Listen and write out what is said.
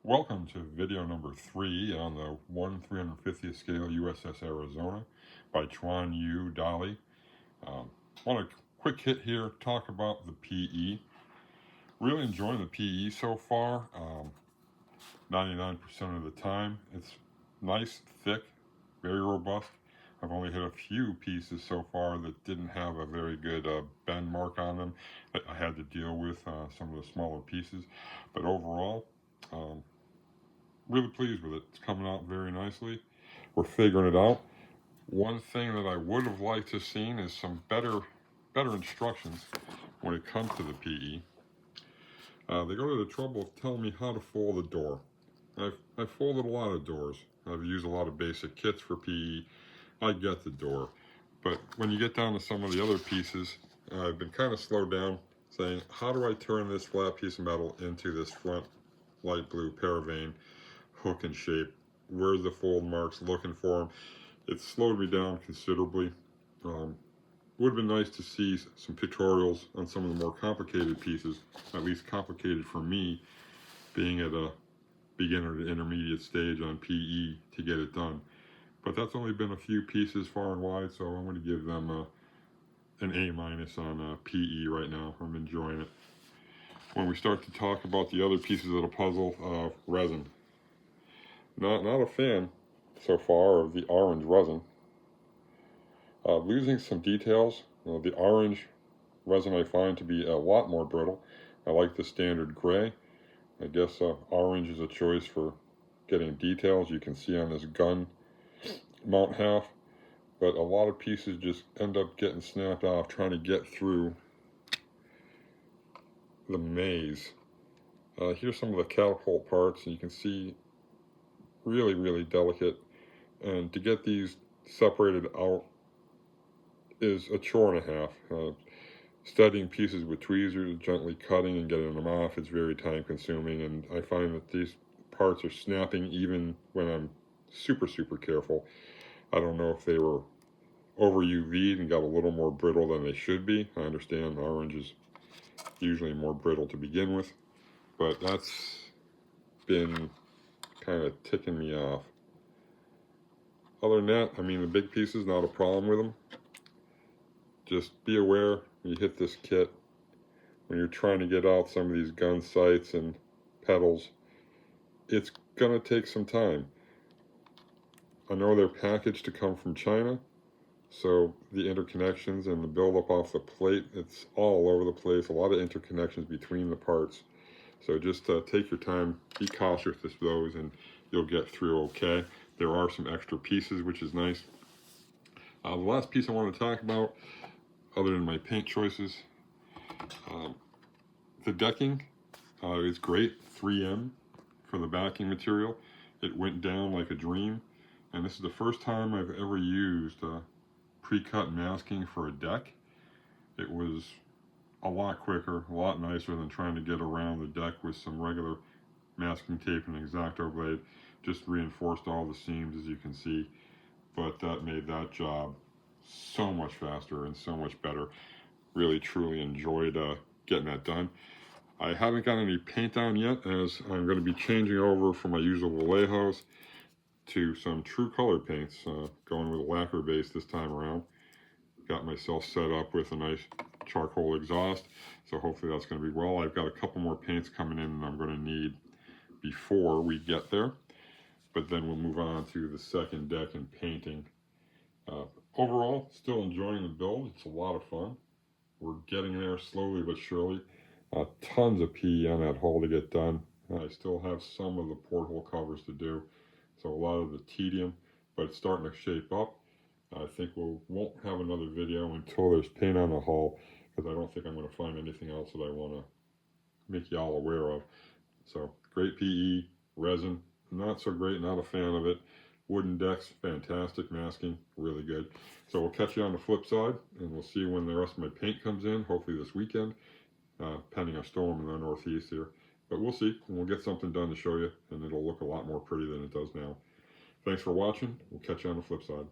Welcome to video number 3 on the 1/350th scale Uss Arizona by Chuanyu Dali. Want a quick hit here, talk about the PE. Really enjoying the PE so far, 99% of the time. It's nice, thick, very robust. I've only hit a few pieces so far that didn't have a very good bend mark on them that I had to deal with some of the smaller pieces. But overall, really pleased with it. It's coming out very nicely. We're figuring it out. One thing that I would have liked to have seen is some better instructions when it comes to the PE. They go to the trouble of telling me how to fold a door. I've folded a lot of doors. I've used a lot of basic kits for PE. I get the door. But when you get down to some of the other pieces, I've been kind of slowed down saying, how do I turn this flat piece of metal into this front light blue paravein hook and shape? Where's the fold marks? Looking for them. It slowed me down considerably. Would have been nice to see some tutorials on some of the more complicated pieces, at least complicated for me, being at a beginner to intermediate stage on PE to get it done. But that's only been a few pieces far and wide, so I'm going to give them an A- on PE right now. I'm enjoying it. When we start to talk about the other pieces of the puzzle, resin. Not a fan so far of the orange resin. Losing some details. The orange resin I find to be a lot more brittle. I like the standard gray. I guess orange is a choice for getting details. You can see on this gun mount half, but a lot of pieces just end up getting snapped off trying to get through the maze. Here's some of the catapult parts, and you can see really delicate, and to get these separated out is a chore and a half. Studying pieces with tweezers, gently cutting and getting them off is very time consuming, and I find that these parts are snapping even when I'm super careful. I don't know if they were over UV'd and got a little more brittle than they should be. I understand orange is usually more brittle to begin with, but that's been kind of ticking me off. Other than that, I mean, the big pieces, not a problem with them. Just be aware when you hit this kit, when you're trying to get out some of these gun sights and pedals, it's gonna take some time. I know they're packaged to come from China, so the interconnections and the buildup off the plate, it's all over the place, a lot of interconnections between the parts. So just take your time, be cautious with those, and you'll get through okay. There are some extra pieces, which is nice. The last piece I want to talk about, other than my paint choices, the decking is great, 3M for the backing material. It went down like a dream, and this is the first time I've ever used pre-cut masking for a deck. It was a lot quicker, a lot nicer than trying to get around the deck with some regular masking tape and X-Acto blade. Just reinforced all the seams, as you can see, but that made that job so much faster and so much better. Really truly enjoyed getting that done. I haven't got any paint on yet, as I'm going to be changing over from my usual Vallejos to some true color paints, going with a lacquer base this time around. Got myself set up with a nice charcoal exhaust, so hopefully that's going to be well. I've got a couple more paints coming in that I'm going to need before we get there, but then we'll move on to the second deck and painting. Overall, still enjoying the build. It's a lot of fun. We're getting there slowly but surely. Tons of PE on that hull to get done. I still have some of the porthole covers to do, so a lot of the tedium, but it's starting to shape up. I think we won't have another video until there's paint on the hull, because I don't think I'm going to find anything else that I want to make you all aware of. So great PE, resin, not so great, not a fan of it. Wooden decks, fantastic masking, really good. So we'll catch you on the flip side, and we'll see when the rest of my paint comes in, hopefully this weekend, pending a storm in the northeast here. But we'll see, and we'll get something done to show you, and it'll look a lot more pretty than it does now. Thanks for watching. We'll catch you on the flip side.